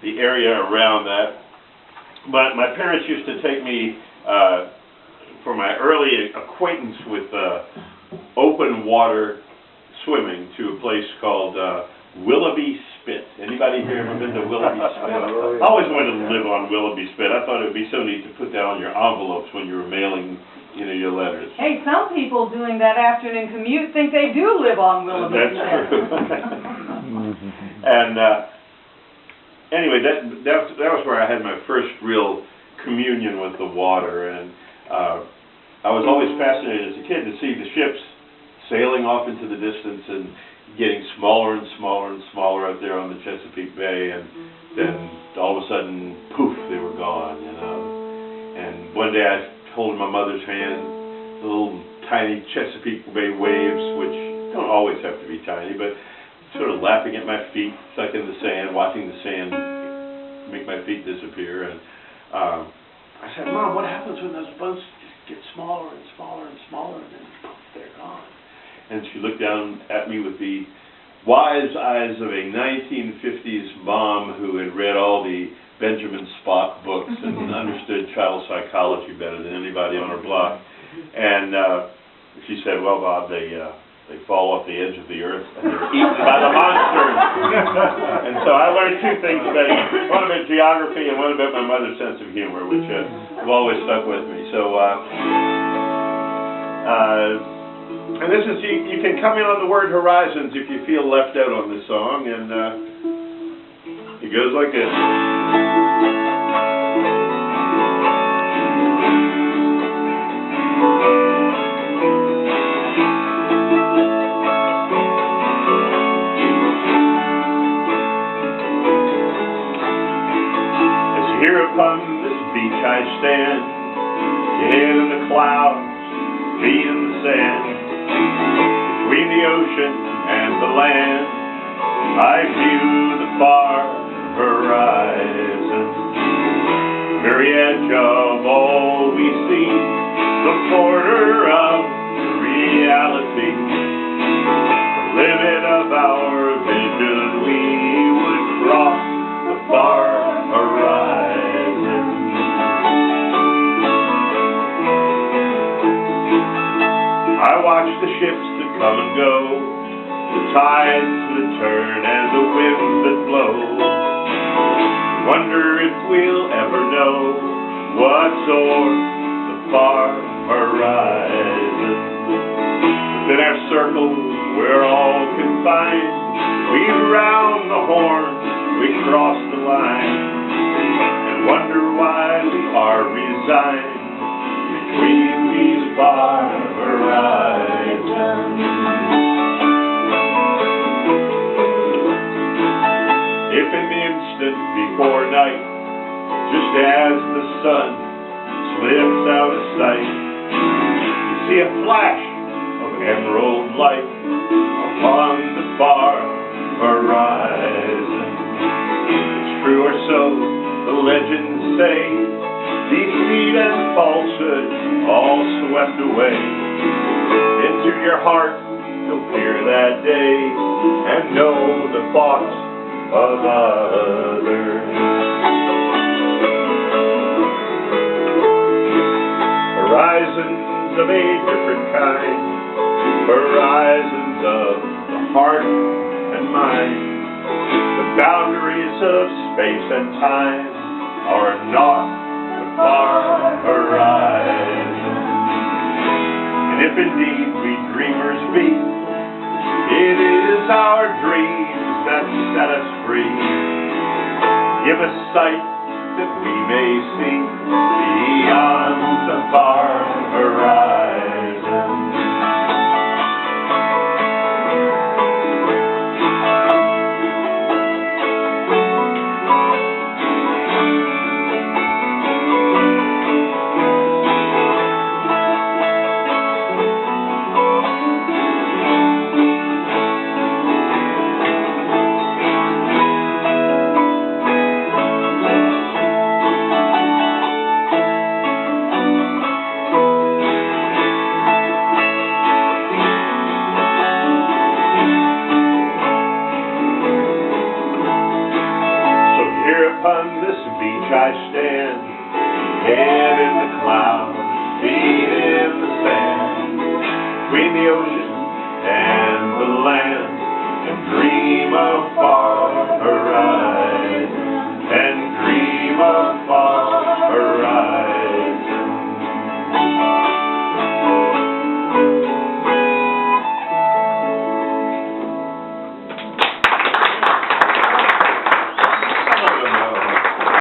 the area around that. But my parents used to take me for my early acquaintance with open water swimming to a place called Willoughby Spit. Anybody here ever been to Willoughby Spit? I always wanted to live on Willoughby Spit. I thought it would be so neat to put that on your envelopes when you were mailing, you know, your letters. Hey, some people doing that afternoon commute think they do live on Willoughby Spit. That's true. And anyway, that was where I had my first real communion with the water, and I was always fascinated as a kid to see the ships sailing off into the distance and getting smaller and smaller and smaller out there on the Chesapeake Bay, and then all of a sudden, poof, they were gone, you know. And one day I was holding my mother's hand, the little tiny Chesapeake Bay waves, which don't always have to be tiny, but sort of lapping at my feet, stuck in the sand, watching the sand make my feet disappear. And I said, Mom, what happens when those boats just get smaller and smaller and smaller, and then poof, they're gone? And she looked down at me with the wise eyes of a 1950s mom who had read all the Benjamin Spock books and understood child psychology better than anybody on her block. And she said, well, Bob, they fall off the edge of the earth and they're eaten by the monsters. And so I learned two things about it. One about geography and one about my mother's sense of humor, which have always stuck with me. So, and this is, you can come in on the word horizons if you feel left out on this song, and it goes like this. Here upon this beach I stand, head in the clouds, feet in the sand, between the ocean and the land, I view the far horizon, the very edge of all we see, the border of reality, the limit of our vision. We would cross the far horizon. I watch the ships that come and go, the tides that turn and the winds that blow. Wonder if we'll ever know what's o'er the far horizon. Within our circle, we're all confined. We round the horn, we cross the line, and wonder why we are resigned between these far horizons. If in the instant before night, just as the sun slips out of sight, you see a flash of emerald light upon the far horizon. It's true or so, the legends say, deceit and falsehood all swept away. Into your heart you'll fear that day and know the thoughts of others. Horizons of a different kind, horizons of the heart and mind. The boundaries of space and time are not the far horizon. And if indeed we dreamers be, it is our dreams that set us free. Give us sight that we may see beyond the far horizon. Here upon this beach I stand, head in the clouds, feet